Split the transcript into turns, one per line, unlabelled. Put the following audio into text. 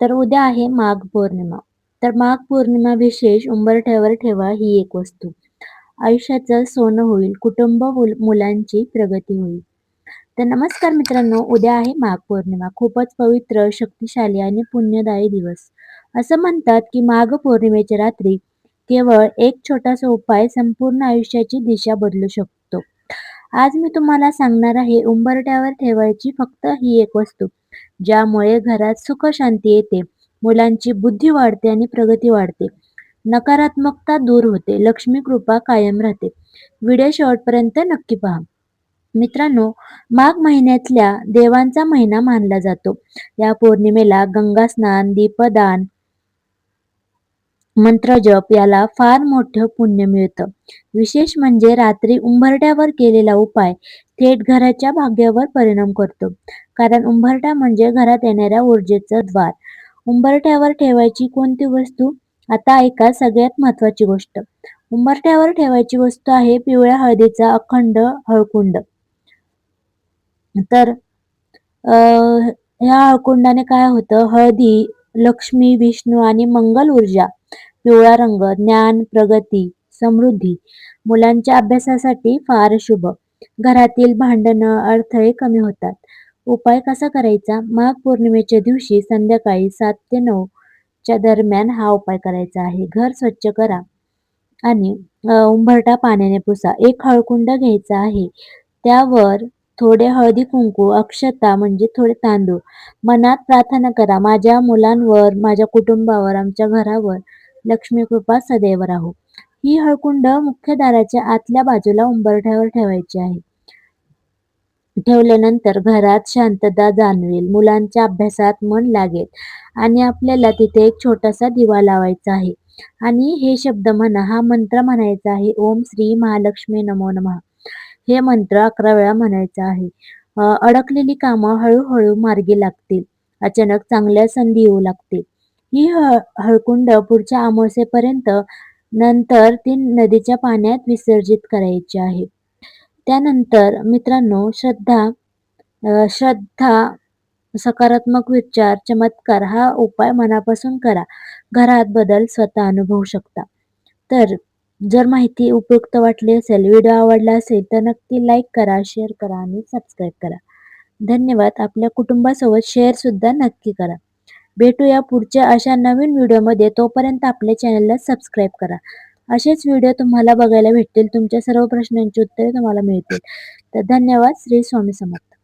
तर उद्या आहे माघ पौर्णिमा. तर माघ पौर्णिमा विशेष उंबरठ्यावर ठेवा ही एक वस्तू. आयुष्याचं सोनं होईल, कुटुंब मुलांची प्रगती होईल. तर नमस्कार मित्रांनो, उद्या आहे माघ पौर्णिमा. खूपच पवित्र, शक्तिशाली आणि पुण्यदायी दिवस. असं म्हणतात की माघ पौर्णिमेच्या रात्री केवळ एक छोटासा उपाय संपूर्ण आयुष्याची दिशा बदलू शकतो. आज मी तुम्हाला सांगणार आहे उंबरठ्यावर ठेवायची फक्त ही एक वस्तू, ज्यामुळे घरात सुख शांती येते, मुलांची बुद्धी वाढते आणि प्रगती वाढते. नकारात्मकता दूर होते, लक्ष्मी कृपा कायम राहते. व्हिडिओ शेवटपर्यंत नक्की पहा. मित्रांनो, माघ महिन्यातल्या देवांचा महिना मानला जातो. या पौर्णिमेला गंगा स्नान, दीपदान, मंत्रजप याला फार मोठं पुण्य मिळतं. विशेष म्हणजे रात्री उंबरठ्यावर केलेला उपाय थेट घराच्या भाग्यावर परिणाम करतो. कारण उंबरठा म्हणजे घरात येणाऱ्या ऊर्जेचं द्वार. उंबरठ्यावर ठेवायची कोणती वस्तू? आता ऐका सगळ्यात महत्वाची गोष्ट. उंबरठ्यावर ठेवायची वस्तू आहे पिवळ्या हळदीचा अखंड हळकुंड. तर ह्या हळकुंडाने काय होतं? हळदी, लक्ष्मी, विष्णू आणि मंगल ऊर्जा. पिवळा रंग ज्ञान, प्रगती, समृद्धी. मुलांच्या अभ्यासासाठी फार शुभ. घरातील भांडणं, अडथळे कमी होतात. उपाय कसा करायचा? माघ पौर्णिमेच्या दिवशी संध्याकाळी 7 ते 9 च्या दरम्यान हा उपाय करायचा आहे. घर स्वच्छ करा आणि उंबरठा पाण्याने पुसा. एक हळकुंड घ्यायचा आहे. त्यावर थोडे हळदी-कुंकू, अक्षता म्हणजे थोडे तांदूळ. मनात प्रार्थना करा, माझ्या मुलांवर, माझ्या कुटुंबावर, आमच्या घरावर लक्ष्मी कृपा सदैव राहो. ही हळकुंड मुख्य दाराच्या आतल्या बाजूला उंबरठ्यावर ठेवायची आहे. ठेवल्यानंतर घरात शांतता जाणवेल, मुलांच्या अभ्यासात मन लागेल आणि आपल्याला तिथे एक छोटासा दिवा लावायचा आहे. आणि हे शब्द म्हणा, हा मंत्र म्हणायचा आहे, ओम श्री महालक्ष्मी नमो नमः. हे मंत्र 11 वेळा म्हणायचं आहे. अडकलेली कामं हळूहळू मार्गी लागतील. अचानक चांगल्या संधी येऊ लागतील. ही हळकुंड पुढच्या अमावास्येपर्यंत नंतर ती नदीच्या पाण्यात विसर्जित करायची आहे. त्यानंतर मित्रांनो श्रद्धा, सकारात्मक विचार, चमत्कार हा उपाय मनापासून करा. घरात बदल स्वतः अनुभवू शकता. तर जर माहिती उपयुक्त वाटली असेल, व्हिडिओ आवडला असेल तर नक्की लाईक करा, शेअर करा आणि सबस्क्राईब करा. धन्यवाद. आपल्या कुटुंबासोबत शेअर सुद्धा नक्की करा. भेटूया पुढच्या अशा नवीन व्हिडिओमध्ये. तोपर्यंत आपल्या चॅनलला सबस्क्राईब करा. असेच व्हिडिओ तुम्हाला बघायला भेटतील. तुमच्या सर्व प्रश्नांची उत्तरे तुम्हाला मिळतील. तर धन्यवाद. श्री स्वामी समर्थ.